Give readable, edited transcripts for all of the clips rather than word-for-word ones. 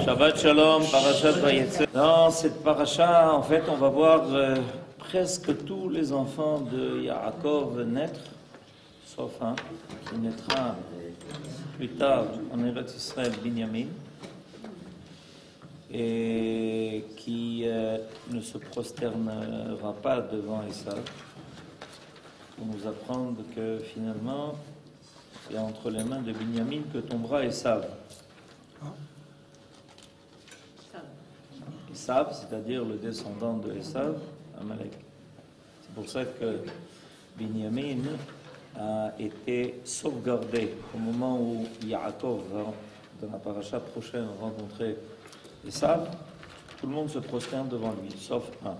Shabbat Shalom, Parashat Vayetze. Dans cette paracha, en fait, on va voir presque tous les enfants de Yaakov naître, sauf un qui naîtra plus tard en Eretz Israël, Binyamin, et qui ne se prosternera pas devant Esav, pour nous apprendre que finalement, c'est entre les mains de Binyamin que tombera Esav. Esav, c'est-à-dire le descendant de Esav, Amalek. C'est pour ça que Binyamin a été sauvegardé au moment où Yaakov va, dans la paracha prochaine, rencontrer Esav. Tout le monde se prosterne devant lui, sauf un.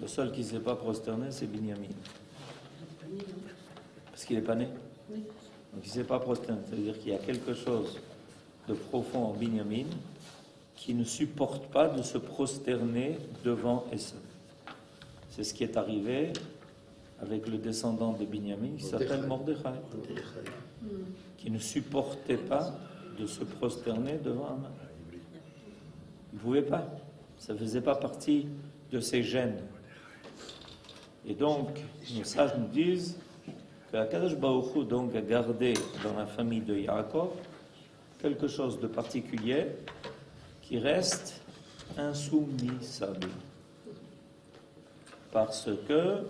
Le seul qui ne s'est pas prosterné, c'est Binyamin. Parce qu'il n'est pas né. Donc il ne s'est pas prosterné. C'est-à-dire qu'il y a quelque chose de profond en Binyamin qui ne supporte pas de se prosterner devant Esav. C'est ce qui est arrivé avec le descendant de Binyamin qui s'appelle Mordechai, qui ne supportait pas de se prosterner devant Haman. Il ne pouvait pas. Ça ne faisait pas partie de ses gènes. Et donc, les sages nous disent que Akadosh Baruch Hu donc a gardé dans la famille de Yaakov quelque chose de particulier qui reste insoumisable. Parce que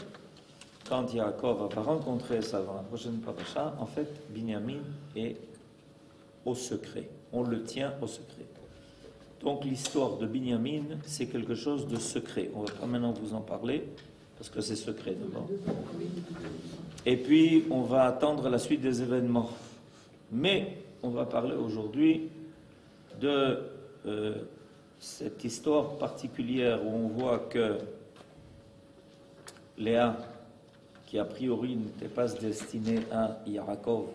quand Yaakov va rencontrer ça dans la prochaine paracha, en fait, Binyamin est au secret. On le tient au secret. Donc l'histoire de Binyamin, c'est quelque chose de secret. On ne va pas maintenant vous en parler, parce que c'est secret d'abord. Et puis, on va attendre la suite des événements. Mais on va parler aujourd'hui de cette histoire particulière où on voit que Léa, qui a priori n'était pas destinée à Yaakov,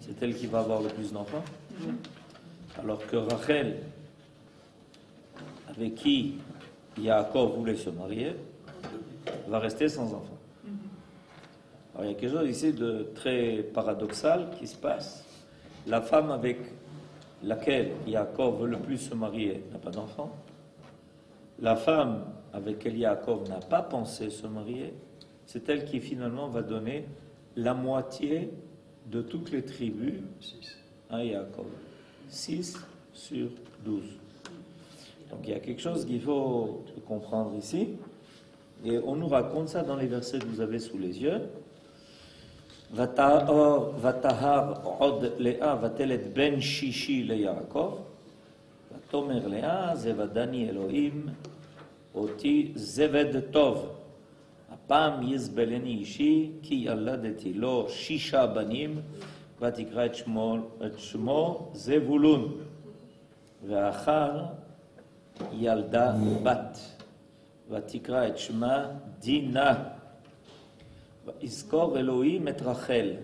c'est elle qui va avoir le plus d'enfants, alors que Rachel, avec qui Yaakov voulait se marier, va rester sans enfants. Alors il y a quelque chose ici de très paradoxal qui se passe. La femme avec laquelle Yaakov veut le plus se marier n'a pas d'enfant. La femme avec laquelle Yaakov n'a pas pensé se marier, c'est elle qui finalement va donner la moitié de toutes les tribus à Yaakov. 6 sur 12. Donc il y a quelque chose qu'il faut comprendre ici. Et on nous raconte ça dans les versets que vous avez sous les yeux. Vatahar od Léa vatelet ben shishi le Yaakov. Vatomer Léa zevadani Elohim oti zeved tov. Apam yizbeleni ishi ki yaladeti lo shisha banim vatikra et shmo zevulun. Ve'achar yalda bat. vatikra et shma Dina. Iskor Elohim et Rachel.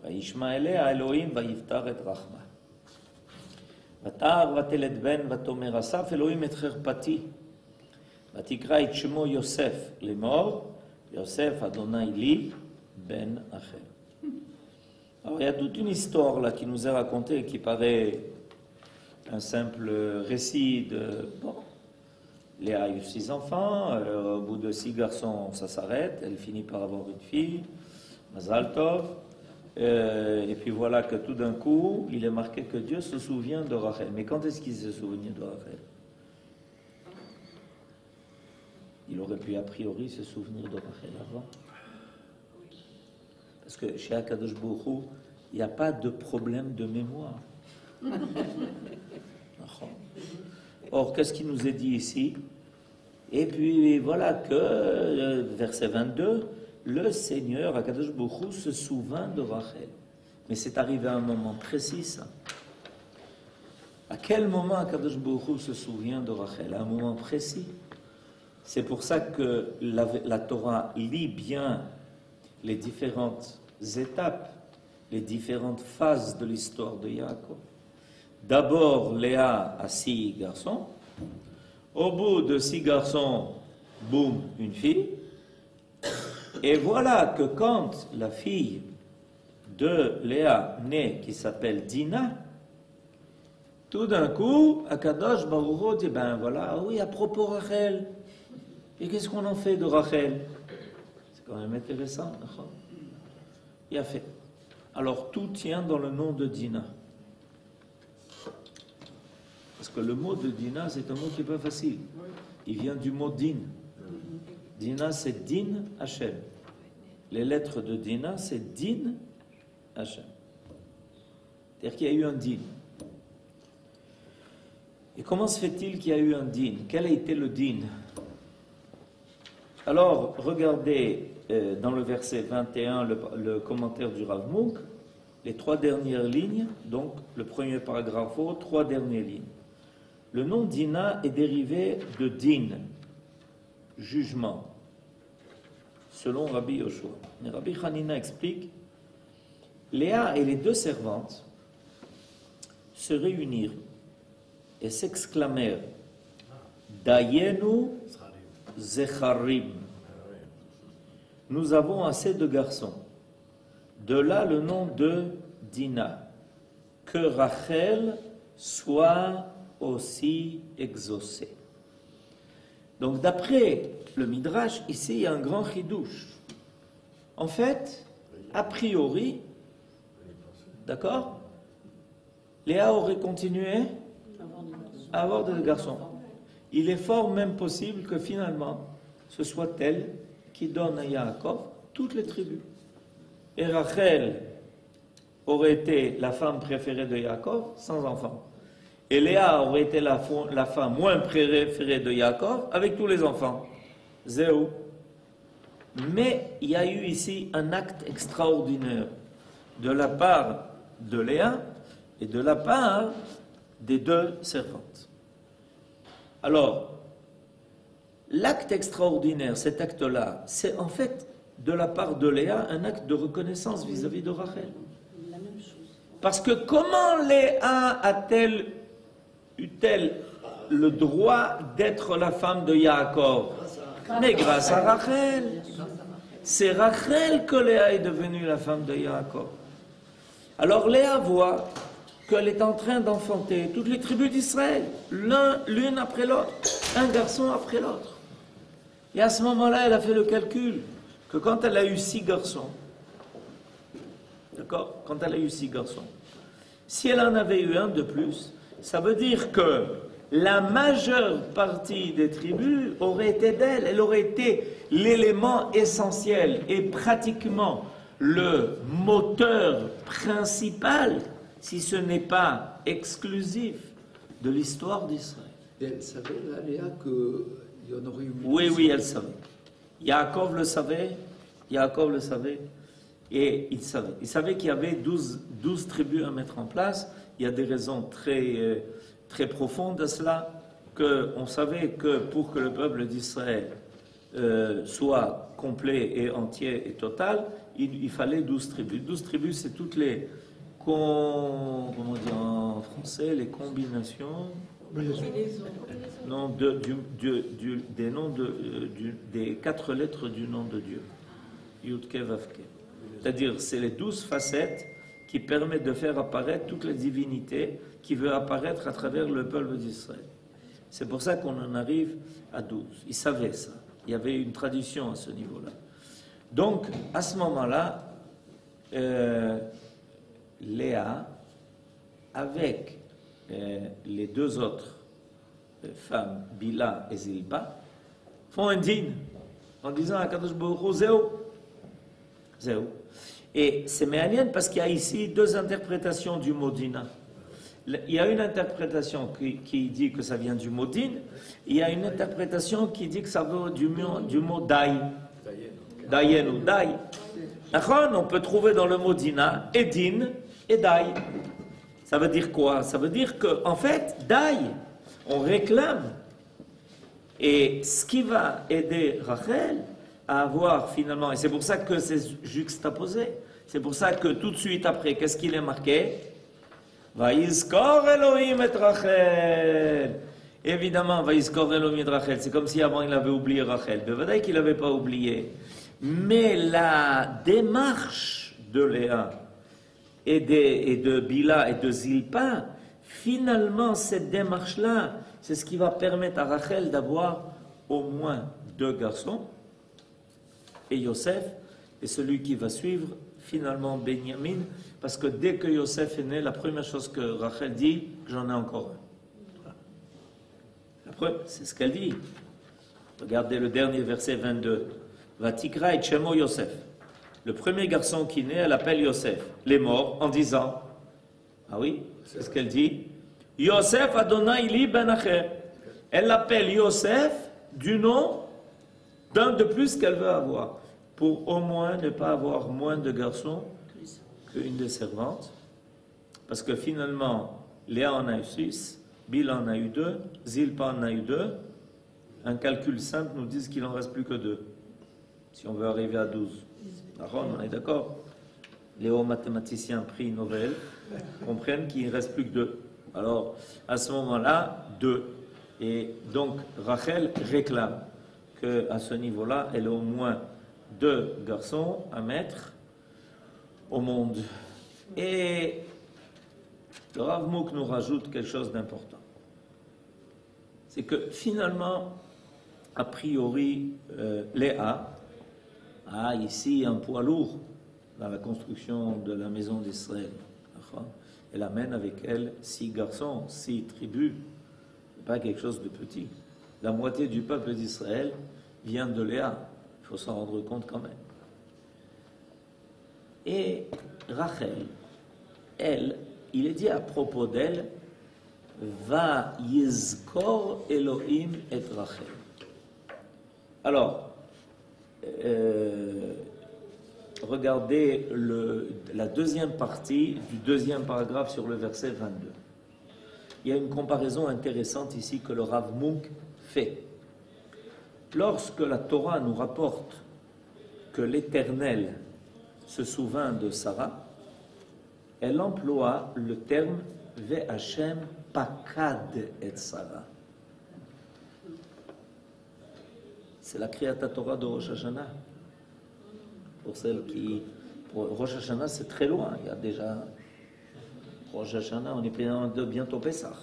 Vaishma elea Elohim vayiftar et Rachma. Vatar vatelet ben vatomer Asaf Elohim et Cherpati. Vatikra et shmo Yosef lemor. Yosef Adonai li ben Achel. Alors il y a toute une histoire là qui nous est racontée qui paraît un simple récit de Léa a eu 6 enfants, au bout de 6 garçons, ça s'arrête, elle finit par avoir une fille, Mazal Tov, et puis voilà que tout d'un coup, il est marqué que Dieu se souvient de Rachel. Mais quand est-ce qu'il s'est souvenu de Rachel? Il aurait pu a priori se souvenir de Rachel avant. Parce que chez Akadosh Baruch Hu, il n'y a pas de problème de mémoire. Or, qu'est-ce qui nous est dit ici? Et puis voilà que, verset 22, le Seigneur, Akadosh Baruch Hu, se souvint de Rachel. Mais c'est arrivé à un moment précis, ça. À quel moment Akadosh Baruch Hu se souvient de Rachel? À un moment précis. C'est pour ça que la Torah lit bien les différentes étapes, les différentes phases de l'histoire de Yaakov. D'abord, Léa a 6 garçons. Au bout de 6 garçons, boum, une fille. Et voilà que quand la fille de Léa naît, qui s'appelle Dina, Tout d'un coup, Akadosh Baruch Hu dit, ben voilà, oui, à propos Rachel. Et qu'est-ce qu'on en fait de Rachel? C'est quand même intéressant. Il a fait. Alors tout tient dans le nom de Dina. Parce que le mot de Dina, c'est un mot qui n'est pas facile. Il vient du mot Din. Dina, c'est Din Hashem. Les lettres de Dina, c'est Din Hashem. C'est-à-dire qu'il y a eu un Din. Et comment se fait-il qu'il y a eu un Din? Quel a été le Din? Alors, regardez dans le verset 21, le commentaire du Rav Munk, les 3 dernières lignes, donc le premier paragraphe, 3 dernières lignes. Le nom Dina est dérivé de Din, jugement, selon Rabbi Yoshua. Mais Rabbi Hanina explique, Léa et les 2 servantes se réunirent et s'exclamèrent Dayenu Zecharim. Nous avons assez de garçons. De là le nom de Dina. Que Rachel soit aussi exaucée. Donc d'après le Midrash, ici il y a un grand chidouche. En fait, a priori, d'accord, Léa aurait continué à avoir des garçons. Il est fort même possible que finalement, ce soit elle qui donne à Yaakov toutes les tribus. Et Rachel aurait été la femme préférée de Yaakov, sans enfants. Et Léa aurait été la femme moins préférée de Yaakov, avec tous les enfants. Zéou. Mais il y a eu ici un acte extraordinaire de la part de Léa et de la part des 2 servantes. Alors, l'acte extraordinaire, cet acte-là, c'est en fait de la part de Léa un acte de reconnaissance vis-à-vis de Rachel. La même chose. Parce que comment Léa eut-elle le droit d'être la femme de Yaakov? Mais grâce à Rachel. C'est Rachel que Léa est devenue la femme de Yaakov. Alors Léa voit qu'elle est en train d'enfanter toutes les tribus d'Israël, l'une après l'autre, un garçon après l'autre. Et à ce moment-là, elle a fait le calcul que quand elle a eu 6 garçons, d'accord, quand elle a eu 6 garçons, si elle en avait eu un de plus, ça veut dire que la majeure partie des tribus aurait été d'elle, elle aurait été l'élément essentiel et pratiquement le moteur principal, si ce n'est pas exclusif, de l'histoire d'Israël. Et elle savait, là, Léa, qu'il y en aurait eu... Oui, elle savait. Yaakov le savait, et il savait. Il savait qu'il y avait 12 tribus à mettre en place. Il y a des raisons très, très profondes à cela, qu'on savait que pour que le peuple d'Israël soit complet et entier et total, il fallait 12 tribus. 12 tribus, c'est toutes les... comment dire en français, les combinations... Non, des noms des 4 lettres du nom de Dieu. Yudke Vavke. C'est-à-dire, c'est les 12 facettes qui permettent de faire apparaître toutes les divinités qui veulent apparaître à travers le peuple d'Israël. C'est pour ça qu'on en arrive à 12. Ils savaient ça. Il y avait une tradition à ce niveau-là. Donc, à ce moment-là, Léa, avec les 2 autres femmes, Bila et Zilpa, font un dîne en disant à Kadosh Baruch Hu, Zéou. Et c'est méalien parce qu'il y a ici 2 interprétations du mot dina. Il y a une interprétation qui dit que ça vient du mot din, il y a une interprétation qui dit que ça vient du mot dai. Dayen ou dai. On peut trouver dans le mot dina et din et dai. Ça veut dire quoi? Ça veut dire qu'en fait, dai, on réclame. Et ce qui va aider Rachel à avoir finalement, et c'est pour ça que c'est juxtaposé, c'est pour ça que tout de suite après, qu'est-ce qu'il est marqué? Vaïskor Elohim et Rachel. Évidemment, Vaïskor Elohim et Rachel, c'est comme si avant il avait oublié Rachel. Mais vrai qu'il n'avait pas oublié. Mais la démarche de Léa et de Bila et de Zilpa Finalement, cette démarche-là, c'est ce qui va permettre à Rachel d'avoir au moins 2 garçons. Et Yosef est celui qui va suivre finalement Benjamin, parce que dès que Yosef est né, la première chose que Rachel dit, j'en ai encore un. Voilà. C'est ce qu'elle dit. Regardez le dernier verset 22. Vatikra et Chemo Yosef. Le premier garçon qui naît, elle appelle Yosef. Les morts en disant, ah oui, c'est ce qu'elle dit. Yosef Adonai li ben acher. Elle l'appelle Yosef du nom d'un de plus qu'elle veut avoir, pour au moins ne pas avoir moins de garçons qu'une des servantes. Parce que finalement, Léa en a eu 6, Bilha en a eu 2, Zilpa en a eu 2. Un calcul simple nous dit qu'il n'en reste plus que 2, si on veut arriver à 12. On est d'accord? Les hauts mathématiciens prix Nobel comprennent qu'il ne reste plus que 2. Alors, à ce moment-là, 2. Et donc, Rachel réclame qu'à ce niveau-là, elle a au moins 2 garçons à mettre au monde. Et le Rav Mouk nous rajoute quelque chose d'important. C'est que finalement, a priori, Léa a ici un poids lourd dans la construction de la maison d'Israël. Elle amène avec elle 6 garçons, 6 tribus. Pas quelque chose de petit. La moitié du peuple d'Israël vient de Léa. Il faut s'en rendre compte quand même. Et Rachel, elle, il est dit à propos d'elle, va yizkor Elohim et Rachel. Alors, regardez la deuxième partie du deuxième paragraphe sur le verset 22. Il y a une comparaison intéressante ici que le Rav Munk fait. Lorsque la Torah nous rapporte que l'Éternel se souvint de Sarah, elle emploie le terme Ve'Hashem pakad et Sarah. C'est la Kriyat Torah de Rosh Hashanah. Pour celles qui... Pour Rosh Hashanah, c'est très loin. Il y a déjà... Rosh Hashanah, on est bientôt Pessah.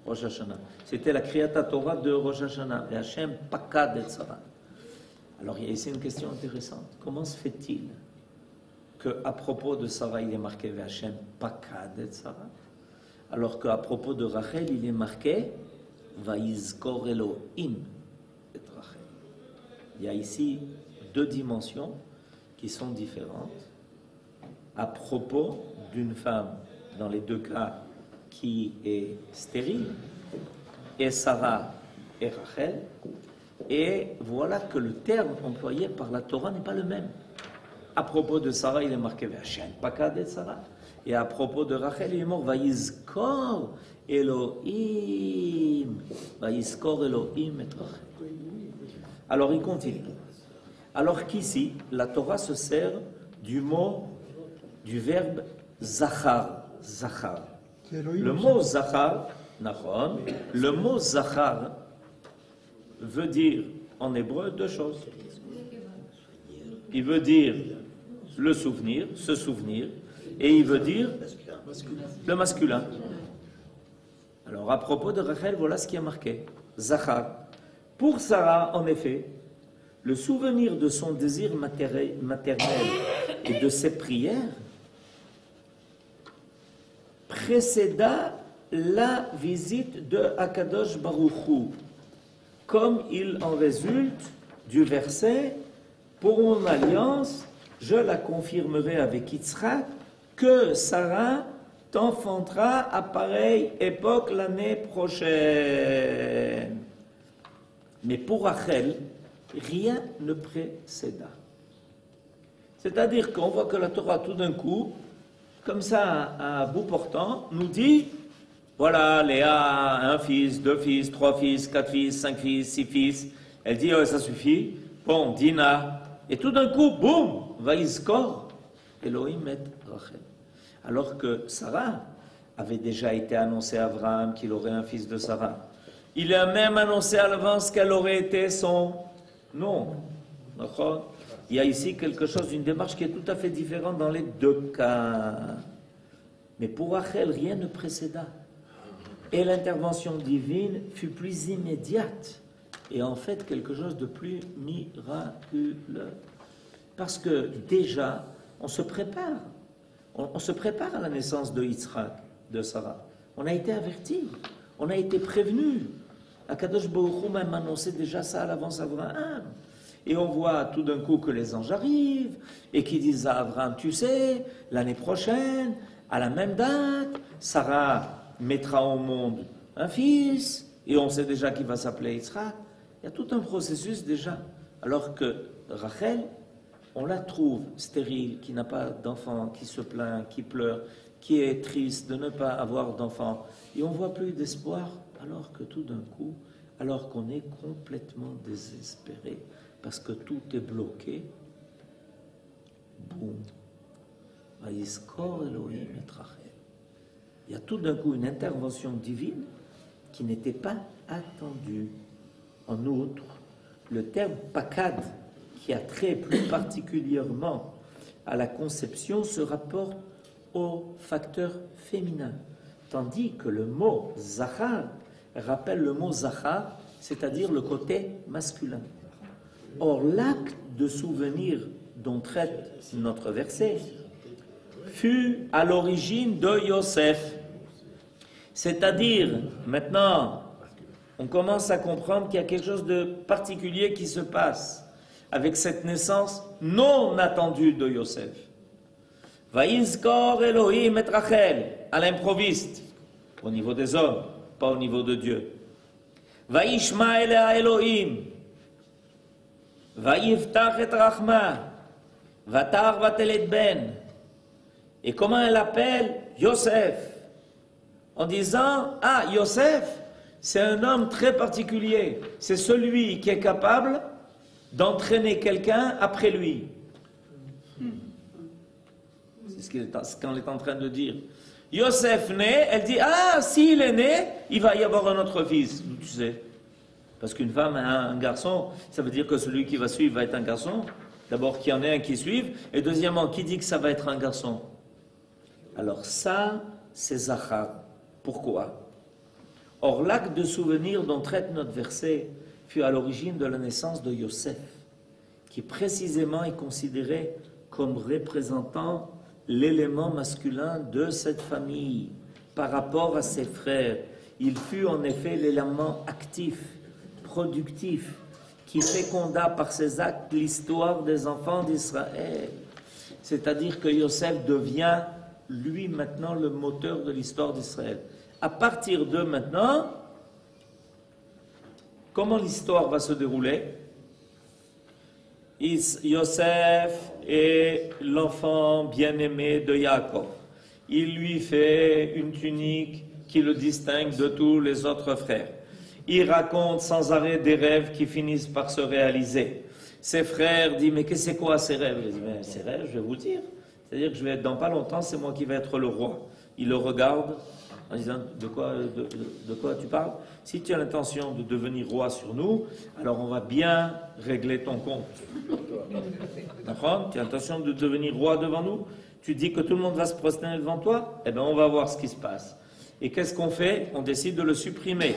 Rosh Hashanah. C'était la Kriyat Torah de Rosh Hashanah. Et Hachem pakad et Sarah. Alors il y a ici une question intéressante. Comment se fait-il qu'à propos de Sarah, il est marqué Hachem pakad et Sarah, alors qu'à propos de Rachel, il est marqué Vayizkor Elohim et Rachel. Il y a ici 2 dimensions qui sont différentes à propos d'une femme, dans les 2 cas, qui est stérile, et Sarah et Rachel, et voilà que le terme employé par la Torah n'est pas le même. À propos de Sarah, il est marqué V'Hashem pakad et Sarah, et à propos de Rachel, il est mort Vayizkor Elohim, Vayizkor Elohim et Rachel. Alors il continue. Alors qu'ici, la Torah se sert du verbe zachar, zachar. Le mot zachar, nachon, le mot zachar veut dire en hébreu 2 choses. Il veut dire le souvenir, se souvenir, et il veut dire le masculin. Alors à propos de Rachel, voilà ce qui est marqué. Zachar. Pour Sarah, en effet, le souvenir de son désir maternel et de ses prières précéda la visite de Akadosh Baruch Hu, comme il en résulte du verset « Pour mon alliance, je la confirmerai avec Yitzhak, que Sarah t'enfantera à pareille époque l'année prochaine. » Mais pour Rachel, rien ne précéda. C'est-à-dire qu'on voit que la Torah, tout d'un coup, comme ça, à bout portant, nous dit, voilà, Léa a 1 fils, 2 fils, 3 fils, 4 fils, 5 fils, 6 fils. Elle dit, oh, ça suffit. Bon, Dina. Et tout d'un coup, boum, Vayizkor, Elohim et Rachel. Alors que Sarah avait déjà été annoncé à Abraham qu'il aurait un fils de Sarah. Il a même annoncé à l'avance qu'elle aurait été son nom. D'accord ? Il y a ici quelque chose, une démarche qui est tout à fait différente dans les 2 cas. Mais pour Rachel, rien ne précéda. Et l'intervention divine fut plus immédiate. Et en fait, quelque chose de plus miraculeux. Parce que déjà, on se prépare. On se prépare à la naissance de Yitzhak, de Sarah. On a été averti. On a été prévenu. Akadosh Baruch Hu même annonçait déjà ça à l'avance à Abraham. Et on voit tout d'un coup que les anges arrivent et qui disent à Abraham, tu sais, l'année prochaine, à la même date, Sarah mettra au monde un fils et on sait déjà qu'il va s'appeler Yitzhak. Il y a tout un processus déjà. Alors que Rachel, on la trouve stérile, qui n'a pas d'enfant, qui se plaint, qui pleure, qui est triste de ne pas avoir d'enfant. Et on ne voit plus d'espoir, alors que tout d'un coup, alors qu'on est complètement désespéré, parce que tout est bloqué, boum, Vayiskor Elohim et Rachel. Il y a tout d'un coup une intervention divine qui n'était pas attendue. En outre, le terme pakad, qui a trait plus particulièrement à la conception, se rapporte au facteur féminin, tandis que le mot zachar rappelle le mot zachar, c'est-à-dire le côté masculin. Or, l'acte de souvenir dont traite notre verset fut à l'origine de Yosef. C'est-à-dire, maintenant, on commence à comprendre qu'il y a quelque chose de particulier qui se passe avec cette naissance non attendue de Yosef. Vayizkor Elohim et Rachel, à l'improviste, au niveau des hommes, pas au niveau de Dieu. Vayishma elea Elohim, Vayiftach et Rachma, Vatar vatelet ben. Et comment elle appelle Yosef? En disant, ah, Yosef, c'est un homme très particulier. C'est celui qui est capable d'entraîner quelqu'un après lui. C'est ce qu'on est en train de dire. Yosef naît, elle dit, ah, s'il est né, il va y avoir un autre fils. Tu sais, parce qu'une femme a un garçon, ça veut dire que celui qui va suivre va être un garçon. D'abord qu'il y en ait un qui suive, et deuxièmement, qui dit que ça va être un garçon? Alors ça, c'est Zachar. Pourquoi? Or, l'acte de souvenir dont traite notre verset fut à l'origine de la naissance de Yosef, qui précisément est considéré comme représentant l'élément masculin de cette famille par rapport à ses frères. Il fut en effet l'élément actif, productif, qui féconda par ses actes l'histoire des enfants d'Israël. C'est-à-dire que Yosef devient, lui, maintenant, le moteur de l'histoire d'Israël. À partir de maintenant, comment l'histoire va se dérouler? Yosef est l'enfant bien-aimé de Jacob. Il lui fait une tunique qui le distingue de tous les autres frères. Il raconte sans arrêt des rêves qui finissent par se réaliser. Ses frères disent, mais qu'est-ce que c'est quoi ces rêves? Il dit, mais ces rêves, je vais vous le dire. C'est-à-dire que je vais être, dans pas longtemps, c'est moi qui vais être le roi. Il le regarde en disant, de quoi tu parles? Si tu as l'intention de devenir roi sur nous, alors on va bien régler ton compte. D'accord? Tu as l'intention de devenir roi devant nous? Tu dis que tout le monde va se prosterner devant toi? Eh bien, on va voir ce qui se passe. Et qu'est-ce qu'on fait? On décide de le supprimer.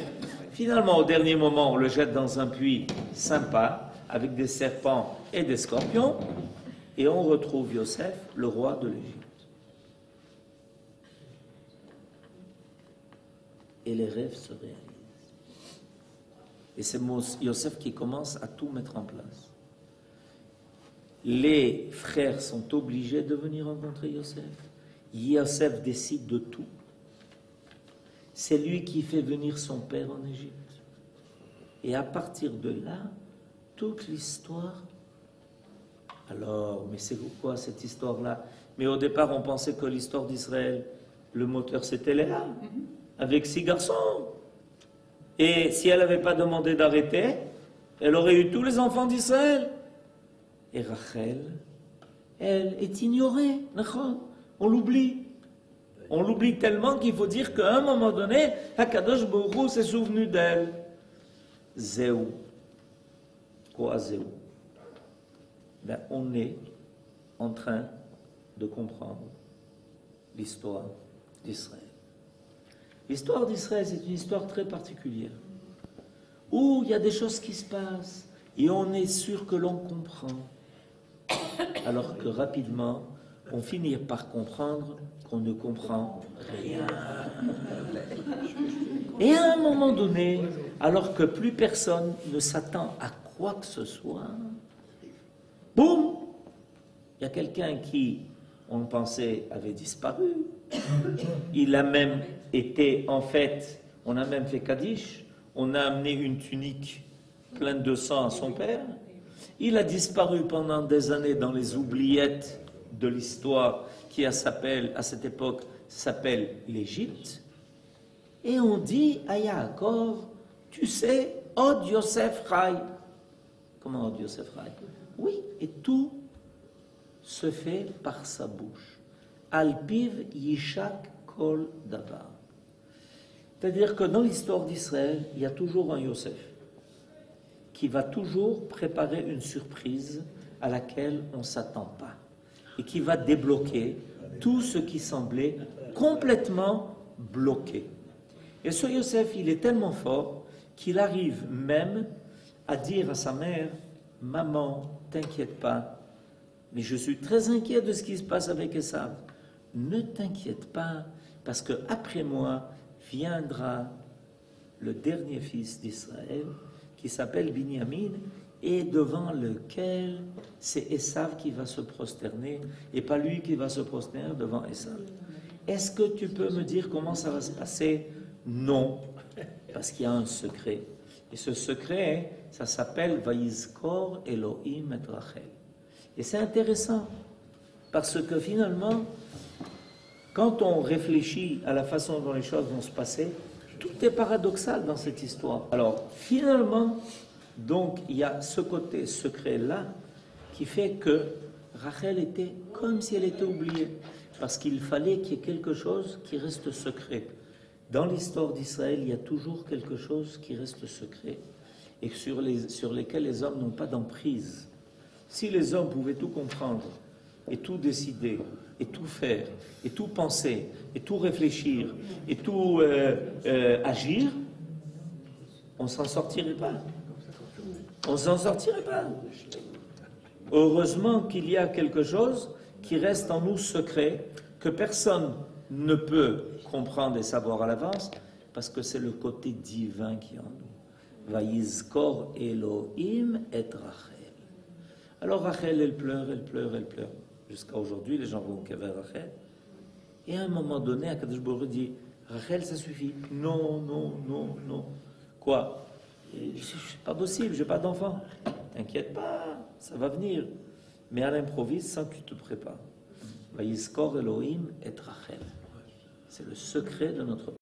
Finalement, au dernier moment, on le jette dans un puits sympa, avec des serpents et des scorpions, et on retrouve Yosef, le roi de l'Égypte. Et les rêves se réalisent. Et c'est Yosef qui commence à tout mettre en place. Les frères sont obligés de venir rencontrer Yosef. Yosef décide de tout. C'est lui qui fait venir son père en Égypte. Et à partir de là, toute l'histoire... Alors, mais c'est quoi cette histoire-là? Mais au départ, on pensait que l'histoire d'Israël, le moteur, c'était Léa, avec 6 garçons. Et si elle n'avait pas demandé d'arrêter, elle aurait eu tous les enfants d'Israël. Et Rachel, elle est ignorée. On l'oublie. On l'oublie tellement qu'il faut dire qu'à un moment donné, Hakadosh Baruch Hu s'est souvenu d'elle. Zéou. Quoi, Zéou? Ben, on est en train de comprendre l'histoire d'Israël. L'histoire d'Israël, c'est une histoire très particulière, où il y a des choses qui se passent, et on est sûr que l'on comprend, alors que rapidement, on finit par comprendre qu'on ne comprend rien. Et à un moment donné, alors que plus personne ne s'attend à quoi que ce soit, boum, il y a quelqu'un qui, on pensait, avait disparu. Il a même été, en fait, on a même fait Kaddish, on a amené une tunique pleine de sang à son père. Il a disparu pendant des années dans les oubliettes de l'histoire qui, à cette époque, s'appelle l'Égypte. Et on dit à Yaakov, tu sais, Od Yosef Chai. Comment Od Yosef Chai? Oui, et tout se fait par sa bouche. Alpiv Yishak Kol Davar. C'est-à-dire que dans l'histoire d'Israël, il y a toujours un Yosef qui va toujours préparer une surprise à laquelle on ne s'attend pas et qui va débloquer tout ce qui semblait complètement bloqué. Et ce Yosef, il est tellement fort qu'il arrive même à dire à sa mère, « Maman, t'inquiète pas, mais je suis très inquiet de ce qui se passe avec Esav. Ne t'inquiète pas, parce que après moi viendra le dernier fils d'Israël qui s'appelle Binyamin et devant lequel c'est Esav qui va se prosterner et pas lui qui va se prosterner devant Esav. Est-ce que tu peux me dire comment ça va se passer? Non, parce qu'il y a un secret. Et ce secret, ça s'appelle Vayizkor Elohim et Rachel. Et c'est intéressant, parce que finalement, quand on réfléchit à la façon dont les choses vont se passer, tout est paradoxal dans cette histoire. Alors, finalement, donc, il y a ce côté secret-là qui fait que Rachel était comme si elle était oubliée, parce qu'il fallait qu'il y ait quelque chose qui reste secret. Dans l'histoire d'Israël, il y a toujours quelque chose qui reste secret et sur lesquels les hommes n'ont pas d'emprise. Si les hommes pouvaient tout comprendre et tout décider et tout faire et tout penser et tout réfléchir et tout agir, on ne s'en sortirait pas. On ne s'en sortirait pas. Heureusement qu'il y a quelque chose qui reste en nous secret, que personne ne peut comprendre et savoir à l'avance, parce que c'est le côté divin qui est en nous. Vayizkor Elohim et Rachel. Alors Rachel, elle pleure, elle pleure, elle pleure. Jusqu'à aujourd'hui, les gens vont au vers Rachel. Et à un moment donné, Akadosh Baruch Hu dit, Rachel, ça suffit. Non, non, non, non. Quoi? C'est pas possible, j'ai pas d'enfant. T'inquiète pas, ça va venir. Mais à l'improviste, sans que tu te prépares. Vayizkor Elohim et Rachel. C'est le secret de notre